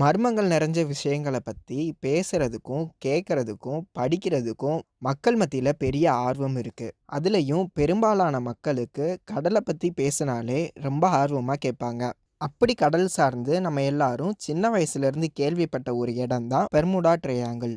மர்மங்கள் நிறைஞ்ச விஷயங்கள பத்தி பேசுறதுக்கும், கேட்கறதுக்கும், படிக்கிறதுக்கும் மக்கள் மத்தியில பெரிய ஆர்வம் இருக்கு. அதுலயும் பெரும்பாலான மக்களுக்கு கடல பத்தி பேசுனாலே ரொம்ப ஆர்வமா கேட்பாங்க. அப்படி கடல் சார்ந்து நம்ம எல்லாரும் சின்ன வயசுல இருந்து கேள்விப்பட்ட ஒரு இடம் தான் பெர்முடா ட்ரையாங்கிள்.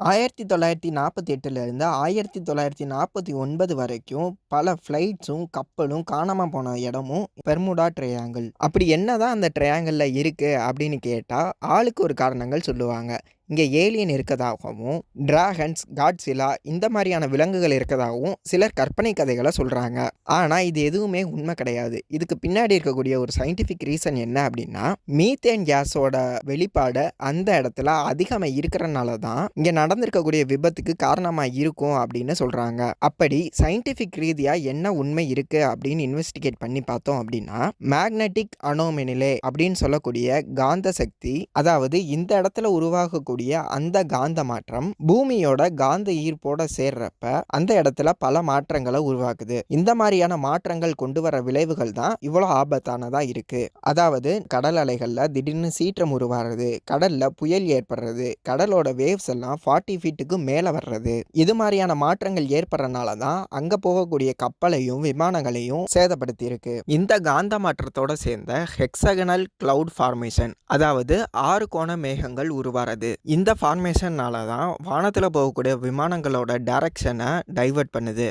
1948 இருந்து 1949 வரைக்கும் பல ஃப்ளைட்ஸும், கப்பலும் காணாம போன இடமும் பெர்முடா ட்ரையாங்கிள். அப்படி என்னதான் அந்த ட்ரையாங்கிள்ல இருக்கு அப்படின்னு கேட்டா, ஆளுக்கு ஒரு காரணங்கள் சொல்லுவாங்க. இங்க ஏலியன் இருக்கதாகவும், டிராகன்ஸ், காட்ஸில்லா இந்த மாதிரியான விலங்குகள் இருக்கதாகவும் சிலர் கற்பனை கதைகள சொல்றாங்க. ஆனா இது எதுவுமே உண்மை கிடையாது. இதுக்கு பின்னாடி இருக்கக்கூடிய ஒரு சயின்டிஃபிக் ரீசன் என்ன அப்படின்னா, மீத்தேன் கேஸோட வெளிப்பாடு அந்த இடத்துல அதிகமா இருக்கறனால தான் இங்க நடந்திருக்கக்கூடிய விபத்துக்கு காரணமா இருக்கும் அப்படின்னு சொல்றாங்க. அப்படி சயின்டிஃபிக் ரீதியா என்ன உண்மை இருக்கு அப்படின்னு இன்வெஸ்டிகேட் பண்ணி பார்த்தோம் அப்படின்னா, மேக்னெட்டிக் அனோமலிலே அப்படின்னு சொல்லக்கூடிய காந்த சக்தி, அதாவது இந்த இடத்துல உருவாகக்கூடிய அந்த காந்த மாற்றம் பூமியோட காந்த ஈர்ப்போட சேர்றப்ப அந்த இடத்துல பல மாற்றங்களை உருவாக்குது. இந்த மாதிரியான மாற்றங்கள் கொண்டு வர விளைவுகள் தான் இவ்வளவு ஆபத்தானதா இருக்கு. அதாவது கடல் அலைகள்ல திடீர்னு சீற்றம் உருவாகிறது, கடல்ல புயல் ஏற்படுறது, கடலோட வேவ்ஸ் எல்லாம் 40 ஃபீட்டுக்கு மேல வர்றது, இது மாதிரியான மாற்றங்கள் ஏற்படுறனால தான் அங்க போகக்கூடிய கப்பலையும் விமானங்களையும் சேதப்படுத்தி இருக்கு. இந்த காந்த மாற்றத்தோட சேர்ந்த ஹெக்ஸகனல் கிளவுட் ஃபார்மேஷன், அதாவது 6 கோண மேகங்கள் உருவாறது. இந்த ஃபார்மேஷன்னால தான் வானத்தில் போகக்கூடிய விமானங்களோட டைரக்ஷனை டைவர்ட் பண்ணுது.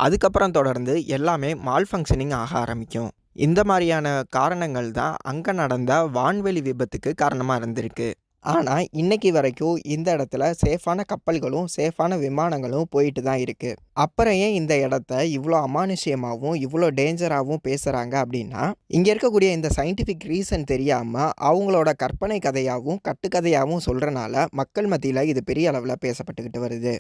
அதுக்கப்புறம் தொடர்ந்து எல்லாமே மால் ஃபங்க்ஷனிங் ஆக ஆரம்பிக்கும். இந்த மாதிரியான காரணங்கள் தான் அங்கே நடந்த வான்வெளி விபத்துக்கு காரணமாக இருந்திருக்கு. ஆனால் இன்னைக்கு வரைக்கும் இந்த இடத்துல சேஃபான கப்பல்களும் சேஃபான விமானங்களும் போயிட்டு தான் இருக்கு. அப்புறம் ஏன் இந்த இடத்த இவ்வளோ அமானுஷ்யமாகவும் இவ்வளோ டேஞ்சராகவும் பேசுகிறாங்க அப்படின்னா, இங்கே இருக்கக்கூடிய இந்த சயின்டிஃபிக் ரீசன் தெரியாமல் அவங்களோட கற்பனை கதையாகவும் கட்டுக்கதையாகவும் சொல்கிறனால மக்கள் மத்தியில் இது பெரிய அளவில் பேசப்பட்டுக்கிட்டு வருது.